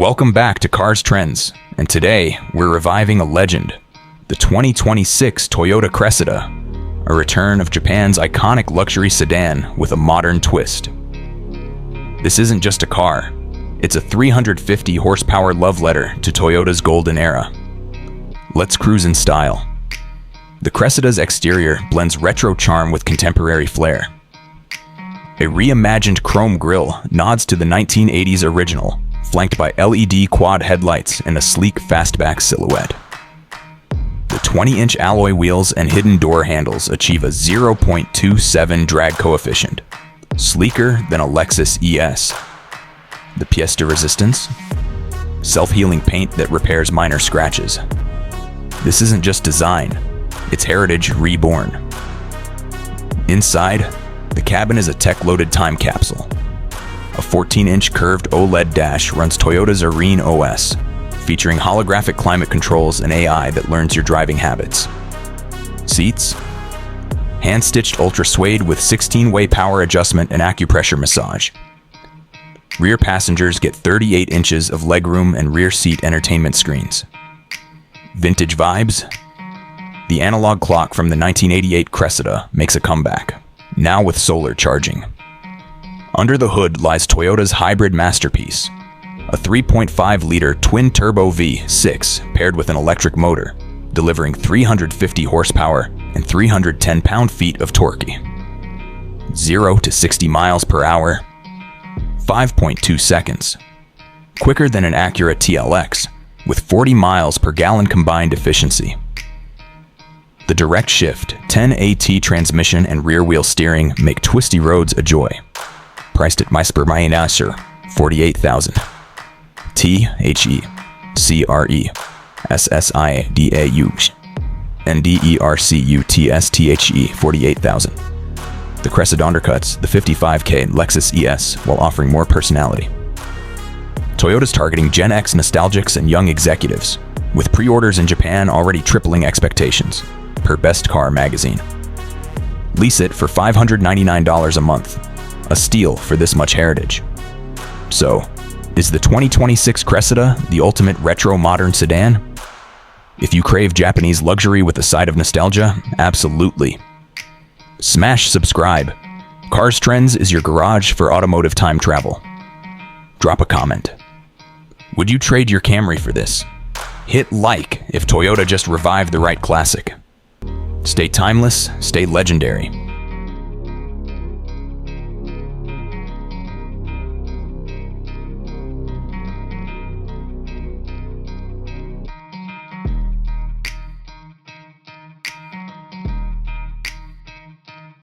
Welcome back to Cars Trends, and today we're reviving a legend, the 2026 Toyota Cressida, a return of Japan's iconic luxury sedan with a modern twist. This isn't just a car, it's a 350 horsepower love letter to Toyota's golden era. Let's cruise in style. The Cressida's exterior blends retro charm with contemporary flair. A reimagined chrome grille nods to the 1980s original, flanked by LED quad headlights and a sleek fastback silhouette. The 20-inch alloy wheels and hidden door handles achieve a 0.27 drag coefficient, sleeker than a Lexus ES. The pièce de resistance? Self-healing paint that repairs minor scratches. This isn't just design, it's heritage reborn. Inside, the cabin is a tech-loaded time capsule. A 14-inch curved OLED dash runs Toyota's Arene OS, featuring holographic climate controls and AI that learns your driving habits. Seats? Hand-stitched ultra suede with 16-way power adjustment and acupressure massage. Rear passengers get 38 inches of legroom and rear seat entertainment screens. Vintage vibes? The analog clock from the 1988 Cressida makes a comeback, now with solar charging. Under the hood lies Toyota's hybrid masterpiece, a 3.5-liter twin-turbo V6 paired with an electric motor, delivering 350 horsepower and 310 pound-feet of torque. 0 to 60 miles per hour, 5.2 seconds. Quicker than an Acura TLX, with 40 miles per gallon combined efficiency. The direct shift, 10AT transmission and rear-wheel steering make twisty roads a joy. Priced at $48,000. THE-CRESSIDAU-NDERCUTSTHE 48,000. The Cressida undercuts the 55K Lexus ES while offering more personality. Toyota's targeting Gen X nostalgics and young executives, with pre-orders in Japan already tripling expectations, per Best Car magazine. Lease it for $599 a month. A steal for this much heritage. So, is the 2026 Cressida the ultimate retro-modern sedan? If you crave Japanese luxury with a side of nostalgia, absolutely. Smash subscribe. Cars Trends is your garage for automotive time travel. Drop a comment. Would you trade your Camry for this? Hit like if Toyota just revived the right classic. Stay timeless, stay legendary.